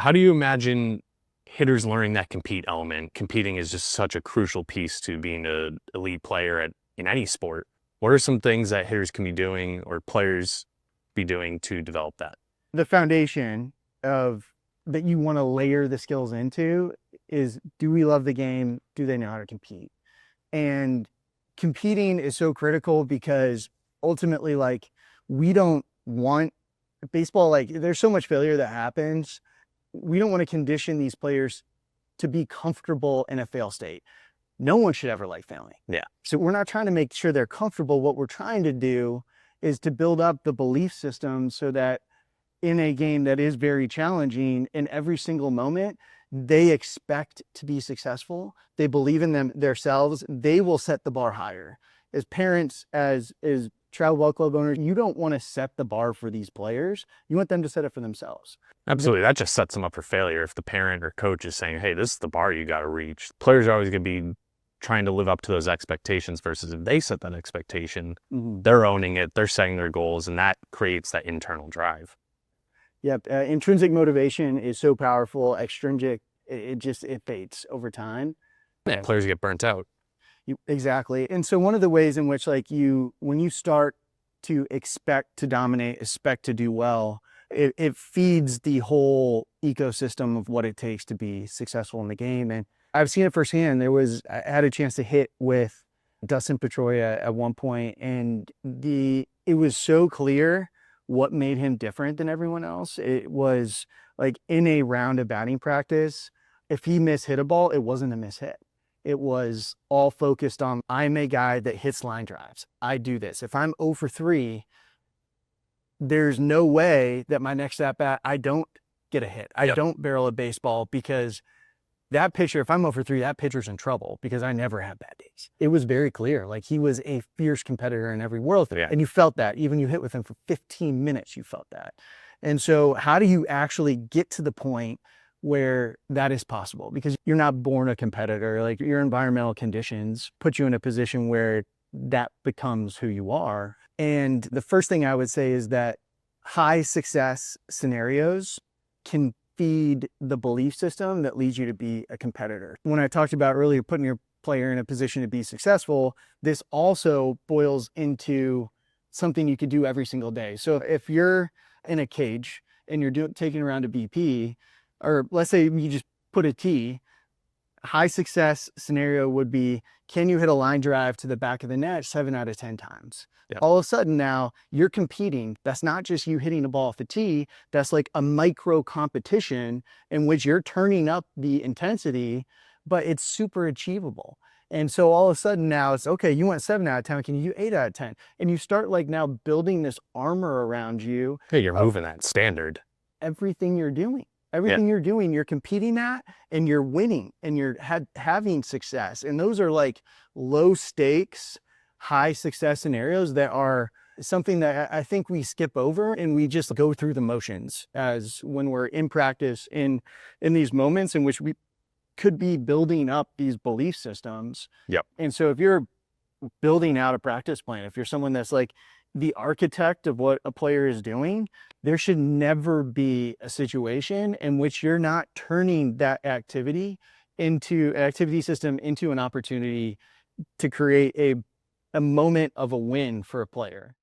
How do you imagine hitters learning that compete element? Competing is just such a crucial piece to being an elite player in any sport. What are some things that hitters can be doing or players be doing to develop that? The foundation of that you want to layer the skills into is, do we love the game? Do they know how to compete? And competing is so critical because ultimately, like, we don't want baseball, like, there's so much failure that happens. We don't want to condition these players to be comfortable in a fail state. No one should ever like failing. Yeah. So we're not trying to make sure they're comfortable. What we're trying to do is to build up the belief system so that in a game that is very challenging, in every single moment, they expect to be successful. They believe in themselves. They will set the bar higher. As parents, as travel ball club owners, you don't want to set the bar for these players. You want them to set it for themselves. Absolutely. That just sets them up for failure. If the parent or coach is saying, hey, this is the bar you got to reach, players are always going to be trying to live up to those expectations versus if they set that expectation, they're owning it, they're setting their goals, and that creates that internal drive. Yep. Intrinsic motivation is so powerful. Extrinsic, it fades over time. Yeah, players get burnt out. Exactly. And so one of the ways in which, like, when you start to expect to dominate, expect to do well, it feeds the whole ecosystem of what it takes to be successful in the game. And I've seen it firsthand. I had a chance to hit with Dustin Pedroia at one point, and it was so clear what made him different than everyone else. It was like, in a round of batting practice, if he mishit a ball, it wasn't a mishit. It was all focused on, I'm a guy that hits line drives. I do this. If I'm 0 for 3, there's no way that my next at bat, I don't get a hit. I don't barrel a baseball, because that pitcher, if I'm 0 for 3, that pitcher's in trouble, because I never have bad days. It was very clear. Like, he was a fierce competitor in every world. Yeah. And you felt that. Even you hit with him for 15 minutes, you felt that. And so how do you actually get to the point where that is possible? Because you're not born a competitor. Like, your environmental conditions put you in a position where that becomes who you are. And the first thing I would say is that high success scenarios can feed the belief system that leads you to be a competitor. When I talked about earlier, putting your player in a position to be successful, this also boils into something you could do every single day. So if you're in a cage and you're taking around a BP, or let's say you just put a tee, high success scenario would be, can you hit a line drive to the back of the net 7 out of 10 times? Yep. All of a sudden now you're competing. That's not just you hitting a ball off the tee. That's like a micro competition in which you're turning up the intensity, but it's super achievable. And so all of a sudden now it's, okay, you went 7 out of 10. Can you do 8 out of 10? And you start, like, now building this armor around you. Hey, you're moving that standard. Everything you're doing. Everything you're doing, you're competing at, and you're winning, and you're having success. And those are like low stakes, high success scenarios that are something that I think we skip over, and we just go through the motions as when we're in practice in these moments in which we could be building up these belief systems. Yep. And so if you're building out a practice plan, if you're someone that's like the architect of what a player is doing, there should never be a situation in which you're not turning that activity system into an opportunity to create a moment of a win for a player.